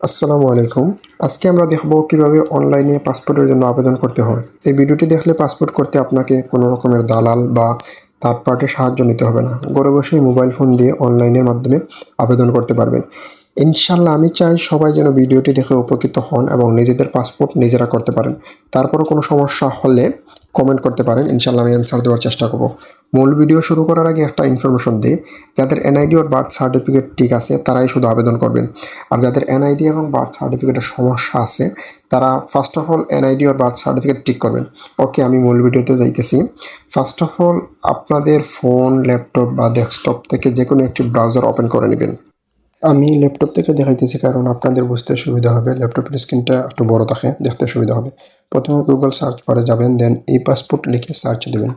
আসসালামু আলাইকুম। আজকে আমরা দেখব কিভাবে অনলাইনে পাসপোর্টের জন্য আবেদন করতে হয়। এই ভিডিওটি দেখলে পাসপোর্ট করতে আপনাকে কোনো রকমের দালাল বা থার্ড পার্টির সাহায্য নিতে হবে না। ঘরে বসেই মোবাইল ফোন দিয়ে অনলাইনের মাধ্যমে আবেদন করতে পারবেন। ইনশাআল্লাহ আমি চাই সবাই যেন ভিডিওটি দেখে উপকৃত হন এবং নিজেদের পাসপোর্ট নিজেরা করতে পারেন। তারপরও কোনো সমস্যা হলে কমেন্ট করতে পারেন, ইনশাআল্লাহ আমি অ্যান্সার দেওয়ার চেষ্টা করব। মূল ভিডিও শুরু করার আগে একটা ইনফরমেশন দিই, যাদের এনআইডি ওর বার্থ সার্টিফিকেট ঠিক আছে তারাই শুধু আবেদন করবেন। আর যাদের এনআইডি এবং বার্থ সার্টিফিকেটের সমস্যা আছে তারা first of all NID or birth certificate ঠিক করবেন। ওকে, আমি মূল ভিডিওতে যাইতেছি। ফার্স্ট অফ অল আপনাদের ফোন, ল্যাপটপ বা ডেস্কটপ থেকে যে কোনো একটি ব্রাউজার ওপেন করে নেবেন। আমি ল্যাপটপ থেকে দেখাইতেছি কারণ আপনাদের বুঝতে সুবিধা হবে। ল্যাপটপের স্ক্রিনটা একটু বড় থাকে, দেখতে সুবিধা হবে। প্রথমে গুগল সার্চ বারে যাবেন, দেন ই পাসপোর্ট লিখে সার্চ দেবেন,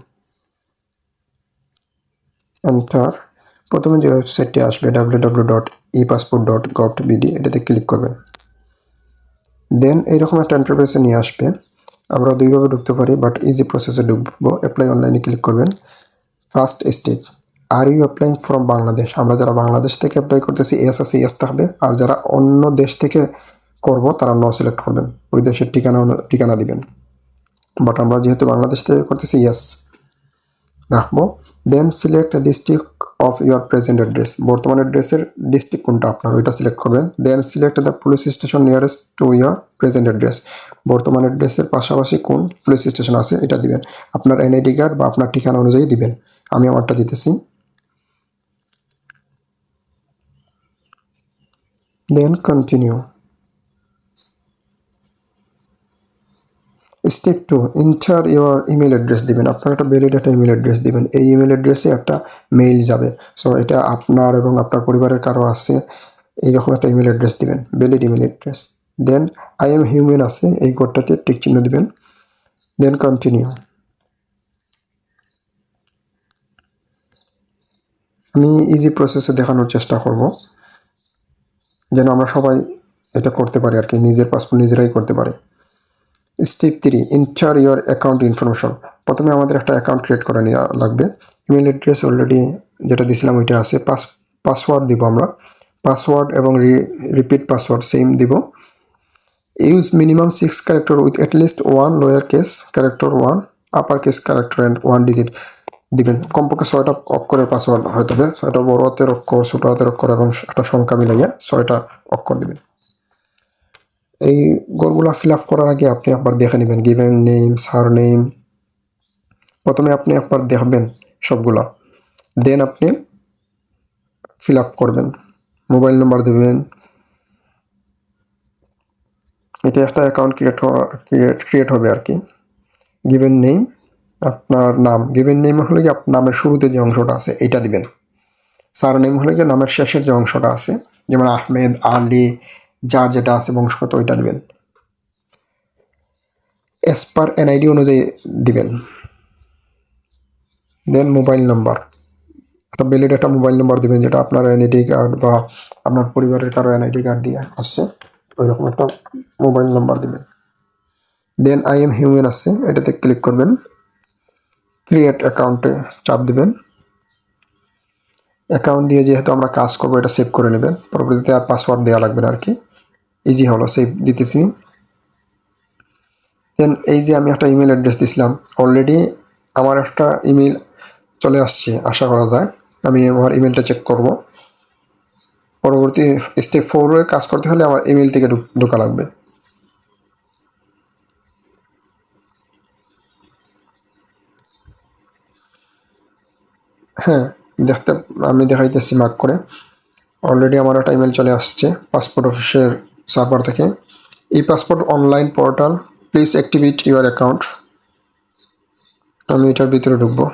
এন্টার। প্রথমে যে ওয়েবসাইটটি আসবে www.epassport.gov.bd, এটাতে ক্লিক করবেন। দেন এইরকম একটা ইন্টারফেসে নিয়ে আসবে। আমরা দুইভাবে ঢুকতে পারি, বাট ইজি প্রসেসে ঢুকবো। অ্যাপ্লাই অনলাইনে ক্লিক করবেন। First step, are you applying from Bangladesh. আমরা যারা বাংলাদেশ থেকে অ্যাপ্লাই করতেছি এস আছে, এস থাকবে। আর যারা অন্য দেশ থেকে করব তারা নো সিলেক্ট করবেন, ওই দেশের ঠিকানা দিবেন। বাট আমরা যেহেতু বাংলাদেশ থেকে করতেছি ইয়েস রাখবো। Then select district of your present address, বর্তমান অ্যাড্রেসের ডিস্ট্রিক্ট কোনটা আপনার ওইটা সিলেক্ট করবেন। Then select the police station nearest to your present address, বর্তমান অ্যাড্রেসের পাশাপাশি কোন পুলিশ স্টেশন আছে এটা দিবেন। আপনার এনআইডি কার্ড বা আপনার ঠিকানা অনুযায়ী দিবেন। আমি আমারটা দিতেছি। Then continue. Step 2, enter your email address দিবেন। আপনার একটা ভ্যালিড একটা ইমেল অ্যাড্রেস দিবেন। এই ইমেল অ্যাড্রেসে একটা মেইল যাবে। সো এটা আপনার এবং আপনার পরিবারের কারো আছে এইরকম একটা ইমেল অ্যাড্রেস দিবেন, valid email address. Then I am human আছে এই কোডটাতে টিক চিহ্ন দিবেন। দেন কন্টিনিউ। আমি ইজি প্রসেসে দেখানোর চেষ্টা করব যেন আমরা সবাই এটা করতে পারি আর কি, নিজের পাসপোর্ট নিজেরাই করতে পারি। Step 3, enter your account information. প্রথমে আমাদের একটা অ্যাকাউন্ট ক্রিয়েট করে নেওয়া লাগবে। ইমেল অ্যাড্রেস অলরেডি যেটা দিয়েছিলাম ওইটা আছে। পাসওয়ার্ড দিব আমরা, পাসওয়ার্ড এবং রিপিট পাসওয়ার্ড সেম দিব। Use minimum 6 character with at least 1 lower case character, 1 upper case character and 1 digit দিবেন। কমপক্ষে 6টা অক্ষরের পাসওয়ার্ড হতে হবে। 6টা বড় হাতের অক্ষর, ছোটো হাতের অক্ষর এবং একটা সংখ্যা মিলাইয়া 6টা অক্ষর দিবেন। এই গোলগুলা ফিল আপ করার আগে আপনি একবার দেখে নেবেন গিভেন নেম, সার নেম। প্রথমে আপনি একবার দেখবেন সবগুলা, দেন আপনি ফিল আপ করবেন। মোবাইল নাম্বার দেবেন। এটা একটা অ্যাকাউন্ট ক্রিয়েট হবে আর কি। গিভেন নেম, আপনার নাম। গিভেন নেম হলে কি আপনার নামের শুরুতে যে অংশটা আছে এইটা দিবেন। সার নেম হলে কি নামের শেষের যে অংশটা আছে, যেমন আহমেদ, আলী, যার যেটা আছে বংশগত ওইটা দিবেন। এস পার এনআইডি অনুযায়ী দিবেন। দেন মোবাইল নাম্বার, একটা ভ্যালিড একটা মোবাইল নাম্বার দিবেন যেটা আপনার এনআইডি কার্ড বা আপনার পরিবারের কারো এনআইডি কার্ড দিয়ে আসছে, ওই রকম একটা মোবাইল নাম্বার দিবেন। দেন আই এম হিউম্যান আছে এটাতে ক্লিক করবেন। ক্রিয়েট অ্যাকাউন্টে চাপ দিবেন। অ্যাকাউন্ট দিয়ে যেহেতু আমরা কাজ করবো এটা সেভ করে নেবেন, পরবর্তীতে আর পাসওয়ার্ড দেওয়া লাগবে না আর কি। ইজি হলো, সেভ দিতেছি। দেন এই যে আমি একটা ইমেল অ্যাড্রেস দিছিলাম, অলরেডি আমার একটা ইমেল চলে আসছে আশা করা যায়। আমি আমার ইমেলটা চেক করব। পরবর্তী স্টেপ 4 কাজ করতে হলে আমার ইমেল থেকে ঢোকা লাগবে। হ্যাঁ, আমি দেখাইতেছি মার্ক করে। অলরেডি আমার একটা ইমেল চলে আসছে পাসপোর্ট অফিসের সার্ভার থেকে। E passport online portal, please activate your account. আমি এটার ভিতরে ঢুকবো,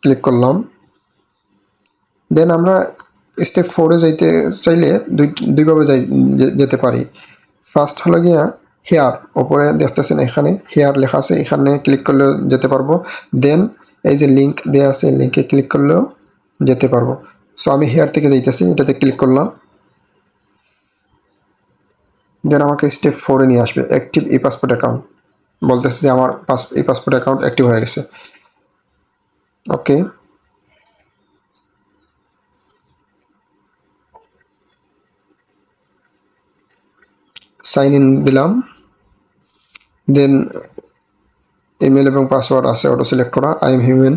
ক্লিক করলাম। দেন আমরা স্টেপ 4 যাইতে চাইলে দুইভাবে যেতে পারি। ফার্স্ট হলো গিয়া হেয়ার, ওপরে দেখতেছেন এখানে হেয়ার লেখা আছে, এখানে ক্লিক করলেও যেতে পারবো। দেন এই যে লিঙ্ক দেওয়া আছে, লিঙ্কে ক্লিক করলেও যেতে পারবো। সো আমি হেয়ার থেকে যাইতেছি, এটাতে ক্লিক করলাম। দেন আমাকে স্টেপ 4 নিয়ে আসবে, অ্যাক্টিভ ই পাসপোর্ট অ্যাকাউন্ট। বলতেছে যে আমার ই পাসপোর্ট অ্যাকাউন্ট অ্যাক্টিভ হয়ে গেছে। ওকে, সাইন ইন দিলাম, দেন ইমেল এবং পাসওয়ার্ড আছে অটো সিলেক্ট করা, আই এম হিউম্যান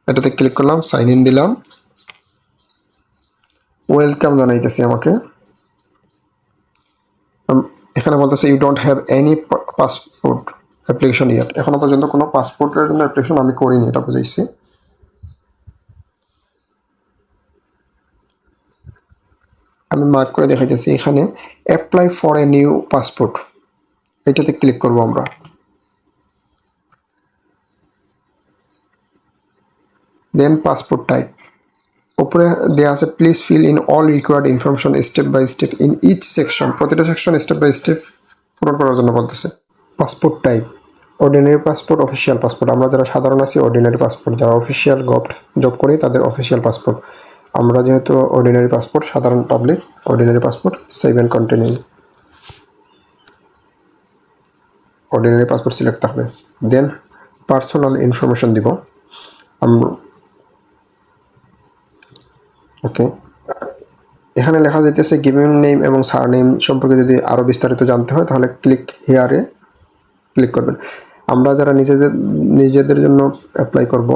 এটাতে ক্লিক করলাম, সাইন ইন দিলাম, ওয়েলকাম জানাইতেছে আমাকে। এখানে বলতেছে you don't have any passport application yet, এখনো পর্যন্ত কোনো পাসপোর্টের জন্য অ্যাপ্লিকেশন আমি করিনি, এটা বুঝাইছি। আমি মার্ক করে দেখাইতেছি এখানে apply for a new passport, এটাতে ক্লিক করব আমরা। দেন পাসপোর্ট টাইপ উপরে দেওয়া আছে please fill in all required information step by step in each section, প্রতিটা সেকশন স্টেপ বাই স্টেপ পূরণ করার জন্য বলতেছে। Passport type ordinary passport, official passport, আমরা যারা সাধারণ আছি অর্ডিনারি পাসপোর্ট, যারা অফিসিয়াল জব করি তাদের অফিসিয়াল পাসপোর্ট, আমরা যেহেতু অর্ডিনারি পাসপোর্ট সাধারণ public ordinary passport, save and continue. Ordinary passport select থাকবে। দেন পার্সোনাল ইনফরমেশন দিব আমরা, ওকে। এখানে লেখা যাইতেছে গিভেন নেম এবং সার নেম সম্পর্কে যদি আরও বিস্তারিত জানতে হয় তাহলে ক্লিক হিয়ারে ক্লিক করবেন। আমরা যারা নিজেদের জন্য অ্যাপ্লাই করব,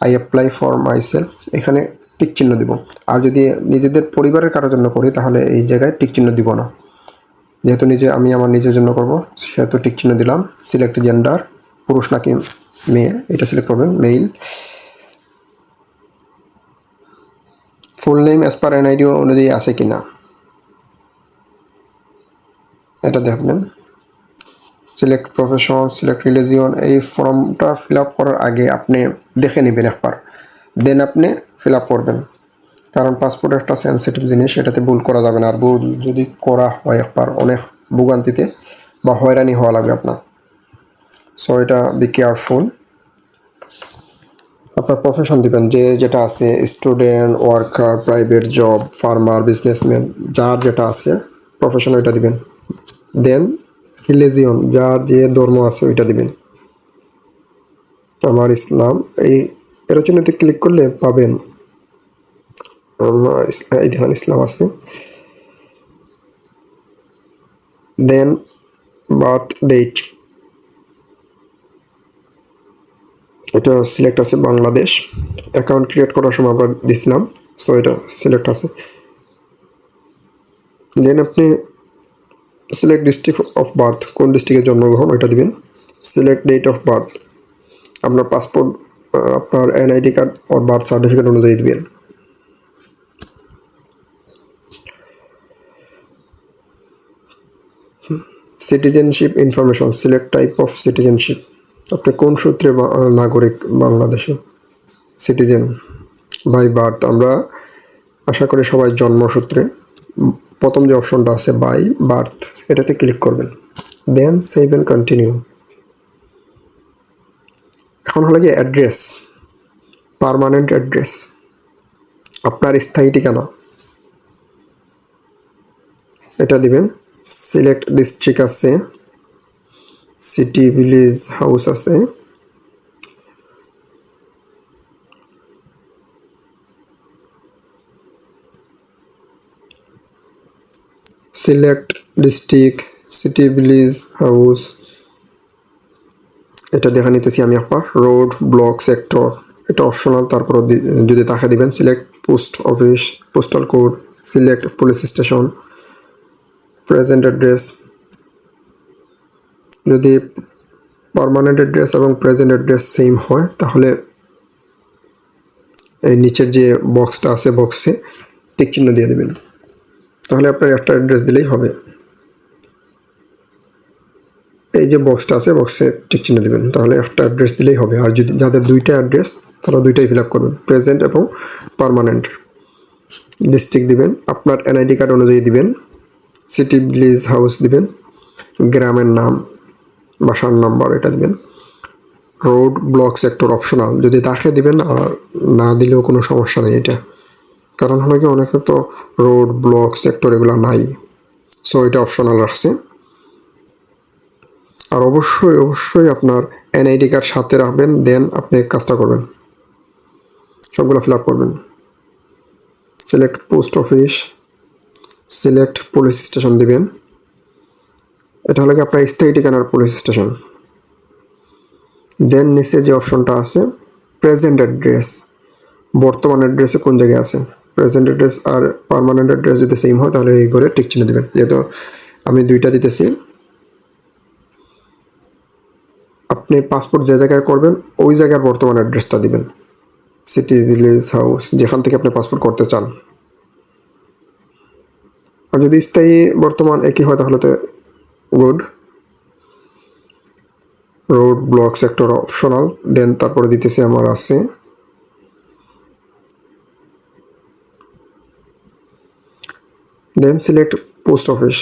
I apply for my self, এখানে টিক চিহ্ন দিব। আর যদি নিজেদের পরিবারের কারোর জন্য করি তাহলে এই জায়গায় টিক চিহ্ন দিব না, যেহেতু আমি আমার নিজের জন্য করব সেহেতু টিক চিহ্ন দিলাম। সিলেক্ট জেন্ডার, পুরুষ নাকি মেয়ে এটা সিলেক্ট করবেন, male. Full name as per NID অনুযায়ী আছে কি না এটা দেখবেন। সিলেক্ট প্রফেশন, সিলেক্ট রিলিজিয়ন, এই ফর্মটা ফিল আপ করার আগে আপনি দেখে নেবেন একবার, দেন আপনি ফিল আপ করবেন, কারণ পাসপোর্ট একটা সেন্সিটিভ জিনিস, এটাতে ভুল করা যাবে না। আর ভুল যদি করা হয় একবার অনেক ভোগান্তিতে বা হয়রানি হওয়া লাগবে আপনার। সো এটা বি কেয়ারফুল। আপনার প্রফেশন দিবেন যেটা আছে, student, worker, private job, farmer, businessman, যার যেটা আছে প্রফেশন ওইটা দিবেন। দেন রিলিজিয়ন, যার যে ধর্ম আছে ওইটা দিবেন। আমার ইসলাম, এর জন্য ক্লিক করলে পাবেন আমার দেখেন ইসলাম আছে। দেন বার্থ ডেট, এটা সিলেক্ট আছে বাংলাদেশ। অ্যাকাউন্ট ক্রিয়েট করার সময় আমরা দিছিলাম, সো এটা সিলেক্ট আছে। দেন আপনি সিলেক্ট ডিস্ট্রিক্ট অফ বার্থ, কোন ডিস্ট্রিক্টে জন্মগ্রহণ ওইটা দিবেন। সিলেক্ট ডেট অফ বার্থ, আপনার পাসপোর্ট, আপনার এনআইডি কার্ড আর বার্থ সার্টিফিকেট অনুযায়ী দিবেন। Citizenship information, select type of citizenship, আপনি কোন সূত্রে নাগরিক, বাংলাদেশে সিটিজেন। বাই বার্থ, আমরা আশা করি সবাই জন্মসূত্রে। প্রথম যে অপশনটা আছে বাই বার্থ, এটাতে ক্লিক করবেন। দেন সেভ অ্যান্ড কন্টিনিউ। এখন হলো কি অ্যাড্রেস, পার্মানেন্ট অ্যাড্রেস, আপনার স্থায়ী ঠিকানা এটা দিবেন। সিলেক্ট ডিস্ট্রিক্ট আছে, সিটি, ভিলেজ, হাউস আছে। Select district, city, village, house, এটা দেখা নিতেছি আমি আপনার। রোড, ব্লক, সেক্টর এটা অপশনাল, তারপর যদি তাকে দিবেন। Select post office, postal code, select police station, present address. যদি পার্মানেন্ট অ্যাড্রেস এবং প্রেজেন্ট অ্যাড্রেস সেম হয় তাহলে এই নিচের যে বক্সটা আছে বক্সে টিক চিহ্ন দিয়ে দেবেন, তাহলে আপনার একটা অ্যাড্রেস দিলেই হবে। এই যে বক্সটা আছে বক্সে টিক চিহ্ন দেবেন, তাহলে একটা অ্যাড্রেস দিলেই হবে। আর যদি যাদের দুইটা অ্যাড্রেস তারা দুইটাই ফিল আপ করবেন, প্রেজেন্ট এবং পার্মানেন্ট। ডিস্ট্রিক্ট দিবেন আপনার এনআইডি কার্ড অনুযায়ী দিবেন। সিটি, ভিলেজ, হাউস দিবেন। গ্রামের নাম, বাসার নাম্বার এটা দিবেন। রোড, ব্লক, সেক্টর অপশনাল, যদি তাকে দিবেন, আর না দিলেও কোনো সমস্যা নেই এটা, কারণ হলো কি অনেকে তো রোড, ব্লক, সেক্টর এগুলো নাই, সো এটা অপশনাল রাখছে। আর অবশ্যই আপনার এনআইডি কার্ড সাথে রাখবেন, দেন আপনি কাজটা করবেন, সবগুলো ফিল আপ করবেন। Select post office, select police station দিবেন। এটা হলো আপনার স্থায়ী ঠিকানার পুলিশ স্টেশন। দেন নিচে যে অপশনটা আছে প্রেজেন্ট অ্যাড্রেস, বর্তমান অ্যাড্রেসে কোন জায়গায় আছেন। প্রেজেন্ট অ্যাড্রেস আর পার্মানেন্ট অ্যাড্রেস যদি সেম হয় তাহলে এই ঘরে টিক চিহ্ন দেবেন। যেহেতু আমি দুইটা দিতেছি, আপনি পাসপোর্ট যে জায়গায় করবেন ওই জায়গার বর্তমান অ্যাড্রেসটা দিবেন, সিটি, ভিলেজ, হাউস, যেখান থেকে আপনি পাসপোর্ট করতে চান। আর যদি স্থায়ী বর্তমান একই হয় তাহলে তো good. Road, block, sector optional. Then তারপরে দিতেছি আমার আছে then select post office.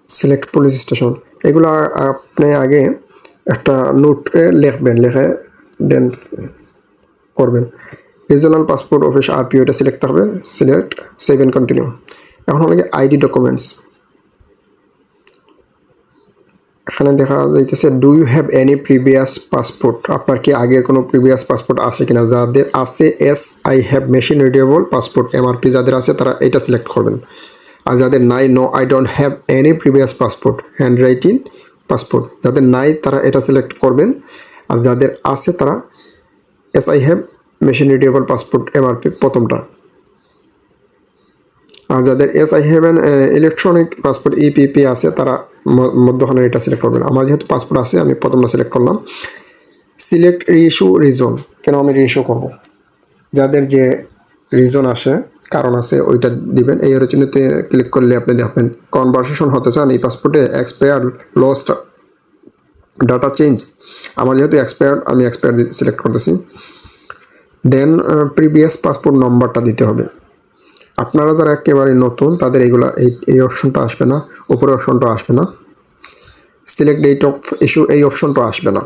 Select police station. এগুলো আপনি আগে একটা নোটে লিখবেন, লিখে দেন করবেন। রিজনাল পাসপোর্ট অফিস আরপিও, এটা সিলেক্ট থাকবে। Select, save and continue. এখন হলো আইডি ডকুমেন্টস। এখানে দেখা যাইতেছে do you have any previous passport, আপনার কি আগের কোনো প্রিভিয়াস পাসপোর্ট আছে কিনা। যাদের আছে yes I have machine readable passport, MRP যাদের আছে তারা এটা সিলেক্ট করবেন। আর যাদের নাই no I don't have any previous passport hand writing passport, যাদের নাই তারা এটা সিলেক্ট করবেন। আর যাদের আছে তারা S I have machine readable passport MRP প্রথমটা। আর যাদের S I have an electronic passport EPP আছে তারা মধ্যখানে এটা সিলেক্ট করবেন। আমার যেহেতু পাসপোর্ট আছে আমি প্রথমটা সিলেক্ট করলাম। সিলেক্ট রিইস্যু রিজন, কেন আমি রিইস্যু করব, যাদের যে রিজন আসে, কারণ আছে, ওইটা দিবেন। এই অরিজিনেতে ক্লিক করলে আপনি দেখবেন কনভারসেশন হতে চান এই পাসপোর্টে, এক্সপায়ার্ড, লস্ট, ডাটা চেঞ্জ। আমার যেহেতু এক্সপায়ার্ড আমি এক্সপায়ার্ড সিলেক্ট করতেছি। দেন প্রিভিয়াস পাসপোর্ট নম্বরটা দিতে হবে। আপনারা যারা একেবারে নতুন তাদের এইগুলা এই অপশনটা আসবে না, উপরে অপশনটা আসবে না। সিলেক্ট ডেট অফ ইস্যু এই অপশনটা আসবে না।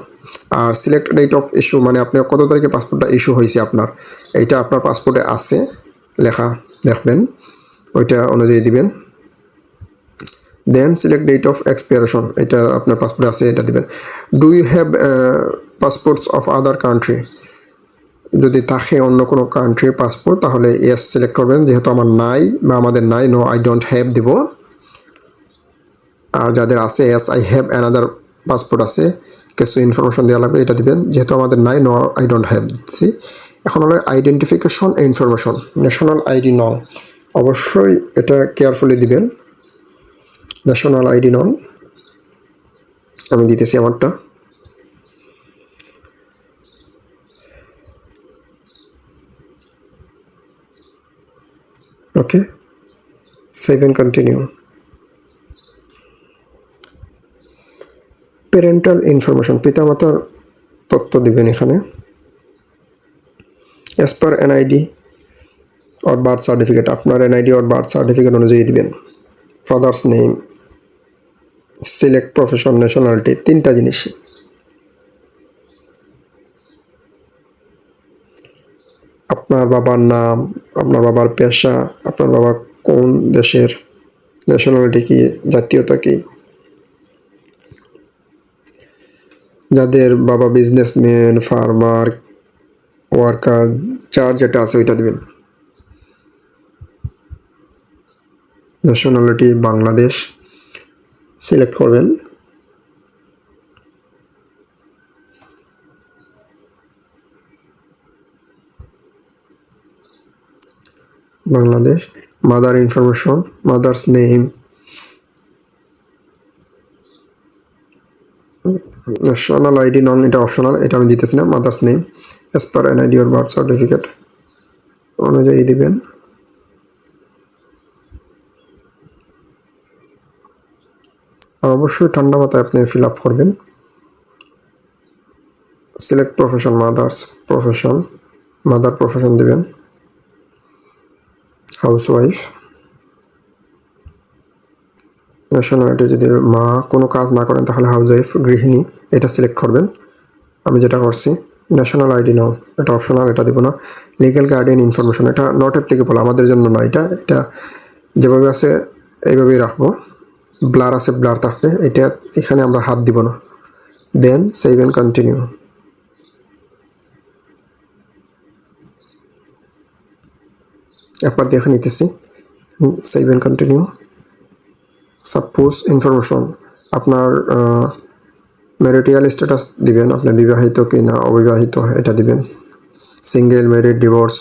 আর সিলেক্ট ডেট অফ ইস্যু মানে আপনার কত তারিখে পাসপোর্টটা ইস্যু হয়েছে আপনার, এইটা আপনার পাসপোর্টে আছে লেখা, দেখবেন ওইটা অনুযায়ী দিবেন। Then select date of expiration, এটা আপনার পাসপোর্টে আছে এটা দিবেন। Do you have passports of other country, যদি থাকে অন্য কোনো কান্ট্রির পাসপোর্ট তাহলে ইয়েস সিলেক্ট করবেন। যেহেতু আমার নাই বা আমাদের নাই, নো আই ডোন্ট হ্যাভ দিব। আর যাদের আছে yes I have another passport আছে, কিছু ইনফরমেশন দেওয়া লাগবে, এটা দিবেন। যেহেতু আমাদের নাই, নো আই ডোন্ট হ্যাভ দিচ্ছি। এখন হলো আইডেন্টিফিকেশন ইনফরমেশন, ন্যাশনাল আইডি নন, অবশ্যই এটা কেয়ারফুলি দিবেন। ন্যাশনাল আইডি নন আমি দিতেছি আমারটা। Okay, save and continue. Parental information, পিতামাতার তথ্য দিবেন এখানে। As per NID or birth certificate, আপনার এনআইডি অর বার্থ সার্টিফিকেট অনুযায়ী দিবেন। Father's name, select profession, nationality, তিনটা জিনিস। আপনার বাবার নাম, আপনার বাবার পেশা, আপনার বাবা কোন দেশের, ন্যাশনালিটি কি, জাতীয়তা কি। যাদের বাবা বিজনেসম্যান, ফার্মার, ওয়ার্কার, যার যেটা আছে ওইটা দিবেন। ন্যাশনালিটি বাংলাদেশ সিলেক্ট করবেন। Bangladesh. Mother information, mother's name, national ID non, এটা অপশনাল, এটা আমি দিতেছি না। Mother's name as per NID or birth certificate অনুযায়ী দিবেন। আর অবশ্যই ঠান্ডা মাথায় আপনি ফিল আপ করবেন। Select profession, mother's profession, mother profession দিবেন। হাউসওয়াইফ। ন্যাশনালিটি যদি মা কোনো কাজ না করেন তাহলে হাউসওয়াইফ, গৃহিণী, এটা সিলেক্ট করবেন। আমি যেটা করছি। ন্যাশনাল আইডি নাও, এটা অপশনাল, এটা দেবো না। লিগ্যাল গার্ডিয়ান ইনফরমেশন, এটা নট অ্যাপ্লিকেবল, আমাদের জন্য না। এটা যেভাবে আছে এইভাবেই রাখবো। ব্লার আছে, ব্লার থাকবে, এটা এখানে আমরা হাত দিব না। Then save and continue. একবার দেখে নিতেছি। Save and continue. Suppose information, আপনার ম্যারিটাল স্ট্যাটাস দিবেন, আপনি বিবাহিত কি না অবিবাহিত এটা দিবেন, সিঙ্গেল, ম্যারিড, ডিভোর্স,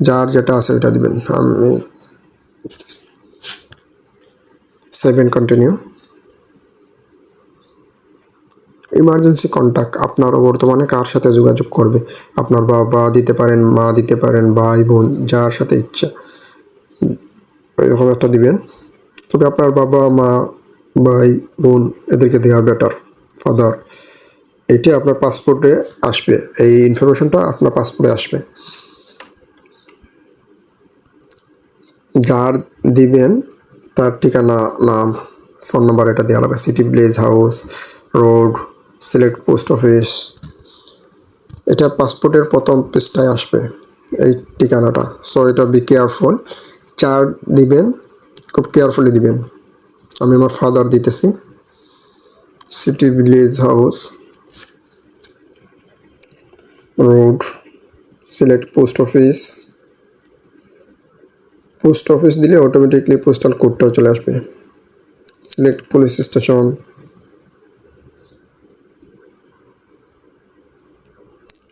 যার যেটা আছে ওইটা দিবেন। আমি save and continue. Emergency contact, আপনার বর্তমানে কার সাথে যোগাযোগ করবে, আপনার বাবা দিতে পারেন, মা দিতে পারেন, ভাই বোন, যার সাথে ইচ্ছা এরকম একটা দিবেন। তবে আপনার বাবা মা ভাই বোন এদেরকে দেওয়া বেটার, ফাদার। এইটা আপনার পাসপোর্টে আসবে, এই ইনফরমেশনটা আপনার পাসপোর্টে আসবে। যার দিবেন তার ঠিকানা, নাম, ফোন নাম্বার এটা দেওয়া লাগবে। City, place, house, road, select post office, এটা পাসপোর্টের প্রথম পৃষ্ঠায় আসবে এই ঠিকানাটা। সো এটা বি কেয়ারফুল, যার দিবেন খুব কেয়ারফুলি দিবেন। আমি আমার ফাদার দিতেছি। City, village, house, road, select post office. Post office দিলে অটোমেটিকলি পোস্টাল কোডটাও চলে আসবে। Select police station,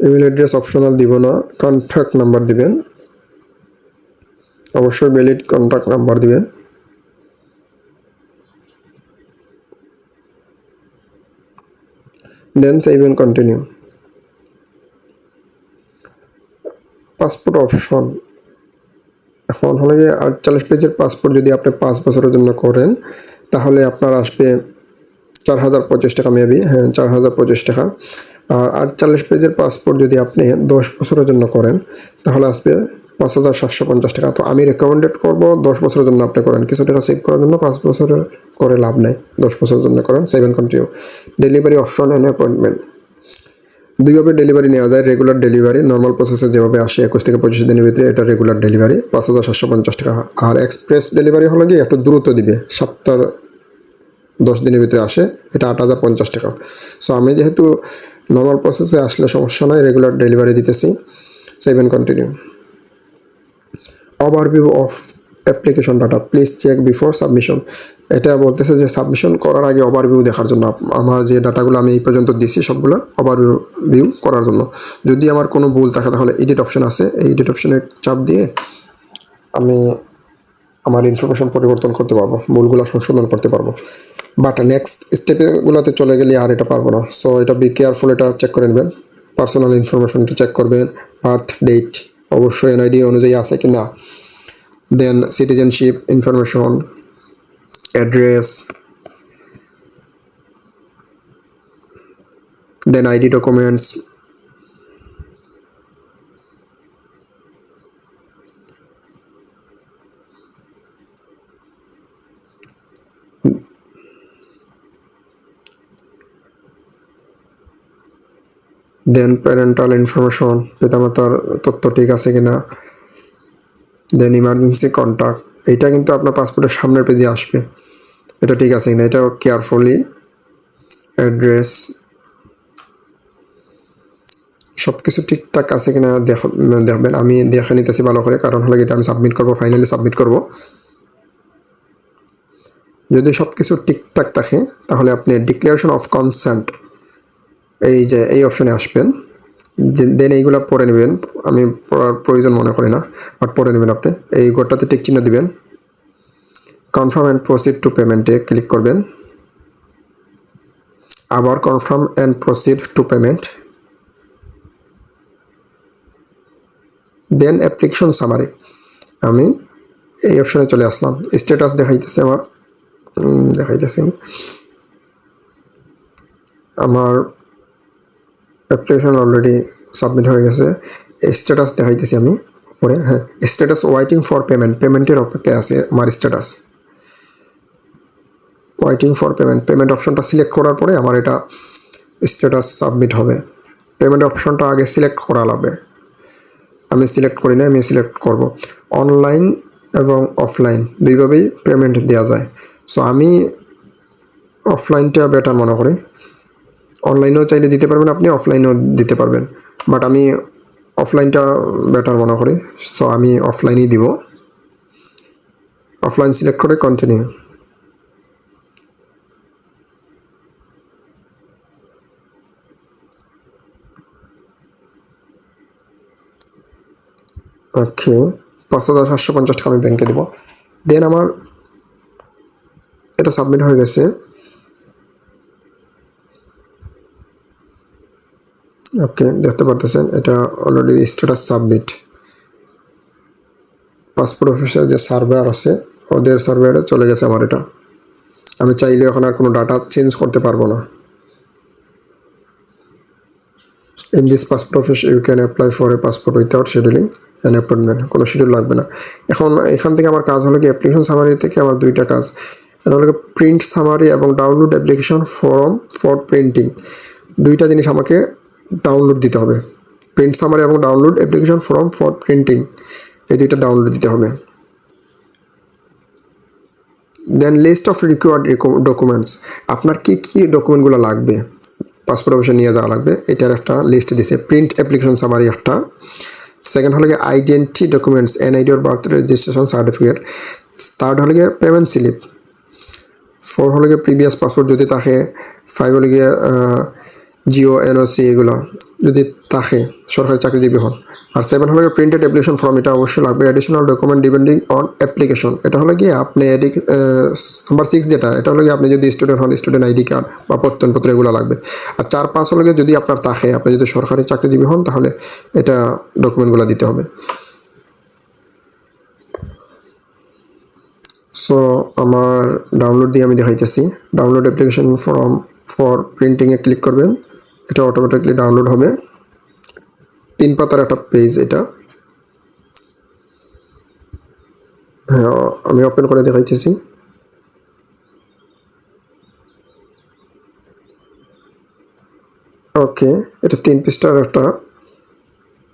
email address optional দিব না, কন্ট্যাক্ট নাম্বার দিবেন, অবশ্যই ভ্যালিড কন্ট্যাক্ট নাম্বার দিবেন। Then save and continue. Passport option, এখন হলো গিয়ে 48 পেজের পাসপোর্ট যদি আপনি 5 বছরের জন্য করেন তাহলে আপনার আসবে 4025 টাকা মেবি, হ্যাঁ 4025 টাকা। আর 48 পেজের পাসপোর্ট যদি আপনি 10 বছরের জন্য করেন তাহলে আসবে 5750 টাকা। তো আমি রেকমেন্ডেড করবো 10 বছরের জন্য আপনি করেন, কিছু টাকা সেভ করার জন্য 5 বছরের করে লাভ নেই, 10 বছরের জন্য করেন। Save and continue. Delivery option and appointment, দুইভাবে ডেলিভারি নেওয়া যায়। রেগুলার ডেলিভারি নর্মাল প্রসেসে যেভাবে আসে 21 থেকে 25 দিনের ভিতরে, এটা রেগুলার ডেলিভারি 5750 টাকা। আর এক্সপ্রেস ডেলিভারি হলো গিয়ে একটু দ্রুত দিবে, সপ্তাহ 10 দিনের ভিতরে আসে, এটা 8050 টাকা। সো আমি যেহেতু নর্মাল প্রসেসে আসলে সমস্যা নয়, রেগুলার ডেলিভারি দিতেছি। Save and continue. Overview of application data, please check before submission. এটা বলতেছে যে সাবমিশন করার আগে ওভারভিউ দেখার জন্য, আমার যে ডাটাগুলো আমি এই পর্যন্ত দিচ্ছি সবগুলো ওভারভিউ করার জন্য। যদি আমার কোনো ভুল থাকে তাহলে এডিট অপশন আছে, এই এডিট অপশনে চাপ দিয়ে আমি আমার ইনফরমেশন পরিবর্তন করতে পারবো, ভুলগুলো সংশোধন করতে পারবো। বাট নেক্সট স্টেপগুলোতে চলে গেলে আর এটা পারবো না। সো এটা বি কেয়ারফুল, এটা চেক করে নেবেন। পার্সোনাল ইনফরমেশনটা চেক করবেন, বার্থ ডেট অবশ্যই এনআইডি অনুযায়ী আছে কি না। দেন সিটিজেনশিপ ইনফরমেশন, অ্যাড্রেস, দেন আইডি ডকুমেন্টস, দেন প্যারেন্টাল ইনফরমেশন, পিতামাতার তথ্য ঠিক আছে কিনা। দেন ইমার্জেন্সি কন্ট্যাক্ট, এইটা কিন্তু আপনার পাসপোর্টের সামনের পেজে আসবে, এটা ঠিক আছে কিনা এটাও কেয়ারফুলি। অ্যাড্রেস, সব কিছু ঠিকঠাক আছে কিনা দেখবেন। আমি দেখে নিতেছি ভালো করে, কারণ হলো এটা আমি সাবমিট করবো, ফাইনালি সাবমিট করব। যদি সব কিছু ঠিকঠাক থাকে তাহলে আপনি ডিক্লারেশন অফ কনসেন্ট, এই যে এই অপশনে আসবেন। দেন এইগুলো পড়ে নেবেন, আমি পড়ার প্রয়োজন মনে করি না, বাট পড়ে নেবেন আপনি। এই ঘরটাতে টিক চিহ্ন দিবেন, কনফার্ম অ্যান্ড প্রসিড টু পেমেন্টে ক্লিক করবেন, আবার confirm and proceed to payment. Then application summary, আমি এই অপশনে চলে আসলাম। স্ট্যাটাস দেখাইতেছে আমার অ্যাপ্লিকেশন অলরেডি সাবমিট হয়ে গেছে। স্ট্যাটাস দেখাইতেছি আমি উপরে, হ্যাঁ স্ট্যাটাস ওয়েটিং ফর পেমেন্ট, পেমেন্টের অপেক্ষায় আছে আমার স্ট্যাটাস, ওয়েটিং ফর পেমেন্ট অপশনটা সিলেক্ট করার পরে আমার এটা স্ট্যাটাস সাবমিট হবে। পেমেন্ট অপশনটা আগে সিলেক্ট করা লাগবে, আমি সিলেক্ট করি না, আমি সিলেক্ট করব। অনলাইন এবং অফলাইন দুইভাবেই পেমেন্ট দেওয়া যায়। সো আমি অফলাইনটা বেটার মনে করি, অনলাইনেও চাইলে দিতে পারবেন আপনি, অফলাইনেও দিতে পারবেন, বাট আমি অফলাইনটা বেটার মনে করি, সো আমি অফলাইনই দিব। অফলাইন সিলেক্ট করে কন্টিনিউ। ওকে, ৫,৭৫০ টাকা আমি ব্যাংকে দেবো। দেন আমার এটা সাবমিট হয়ে গেছে। ওকে, দেখতে পারতেছেন এটা অলরেডি স্ট্যাটাস সাবমিট। পাসপোর্ট অফিসের যে সার্ভার আছে ওদের সার্ভারে চলে গেছে আমার এটা। আমি চাইলে এখন আর কোনো ডাটা চেঞ্জ করতে পারবো না। In this passport office you can apply for a passport without scheduling an appointment. কোনো শিডিউল লাগবে না। এখন এখান থেকে আমার কাজ হলো কি, অ্যাপ্লিকেশন সামারি থেকে আমার দুইটা কাজ। এটা হলো প্রিন্ট সামারি এবং download application form for printing. দুইটা জিনিস আমাকে ডাউনলোড দিতে হবে। প্রিন্ট সামারি এবং download application form for printing, এই দুইটা ডাউনলোড দিতে হবে। দেন লিস্ট অফ রিকোয়ার্ড ডকুমেন্টস, আপনার কী কী ডকুমেন্টগুলো লাগবে পাসপোর্ট অফিসে নিয়ে যাওয়া লাগবে, এটার একটা লিস্ট দিছে। প্রিন্ট অ্যাপ্লিকেশন সামারি একটা, সেকেন্ড হলো গিয়ে আইডেন্টি ডকুমেন্টস, এনআইডি ওর বার্থ রেজিস্ট্রেশন সার্টিফিকেট, থার্ড হলো গিয়ে পেমেন্ট স্লিপ, 4 হলো গিয়ে প্রিভিয়াস পাসপোর্ট যদি থাকে, 5 হলো গিয়ে জিও এনওসি এগুলো যদি থাকে, সরকারি চাকরিজীবী হন, আর 7 হলো গিয়ে প্রিন্টেড অ্যাপ্লিকেশন ফর্ম, এটা অবশ্যই লাগবে। Additional document depending on application, এটা হলো গিয়ে আপনি নাম্বার 6 যেটা, এটা হলো গিয়ে আপনি যদি স্টুডেন্ট হন স্টুডেন্ট আইডি কার্ড বা প্রত্যয়নপত্র এগুলো লাগবে। আর 4-5 হলো গিয়ে যদি আপনার থাকে, আপনি যদি সরকারি চাকরিজীবী হন তাহলে এটা ডকুমেন্টগুলো দিতে হবে। সো আমার ডাউনলোড দিয়ে আমি দেখাইতেছি। ডাউনলোড অ্যাপ্লিকেশন ফর্ম ফর প্রিন্টিংয়ে ক্লিক করবেন, এটা অটোমেটিকলি ডাউনলোড হবে। 3 পাতার একটা পেজ এটা। হ্যাঁ, আমি ওপেন করে দেখাইতেছি। ওকে, এটা 3 পৃষ্ঠার একটা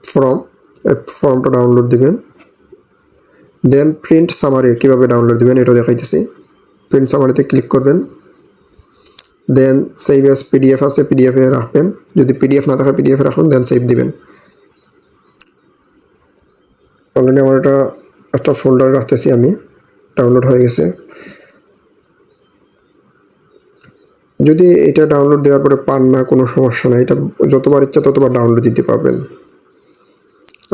ফর্ম, এই ফর্মটা ডাউনলোড দিবেন। দেন প্রিন্ট সামারি কীভাবে ডাউনলোড দিবেন এটা দেখাইতেছি। প্রিন্ট সামারিতে ক্লিক করবেন, দেন সেভ এস পিডিএফ আছে, পিডিএফে রাখবেন। যদি পিডিএফ না থাকে পিডিএফে রাখুন, দেন সেভ দিবেন। অলরেডি আমার এটা একটা ফোল্ডারে রাখতেছি আমি, ডাউনলোড হয়ে গেছে। যদি এটা ডাউনলোড দেওয়ার পরে পান না, কোনো সমস্যা নাই, এটা যতবার ইচ্ছা ততবার ডাউনলোড দিতে পারবেন।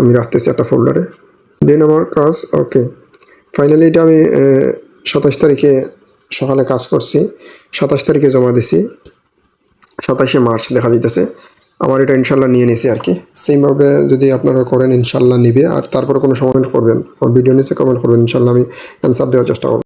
আমি রাখতেছি একটা ফোল্ডারে। দেন আমার কাজ ওকে। ফাইনালি এটা আমি 27 তারিখে সকালে কাজ করছি, 27 তারিখে জমা দিছি, 27শে মার্চ দেখা যাইতেছে। আমার এটা ইনশাল্লাহ নিয়ে নিছি আর কি। সেইভাবে যদি আপনারা করেন ইনশাল্লাহ নিবে। আর তারপরে কোনো কমেন্ট করবেন, আমার ভিডিও নিচে কমেন্ট করবেন, ইনশাল্লাহ আমি অ্যান্সার দেওয়ার চেষ্টা করব।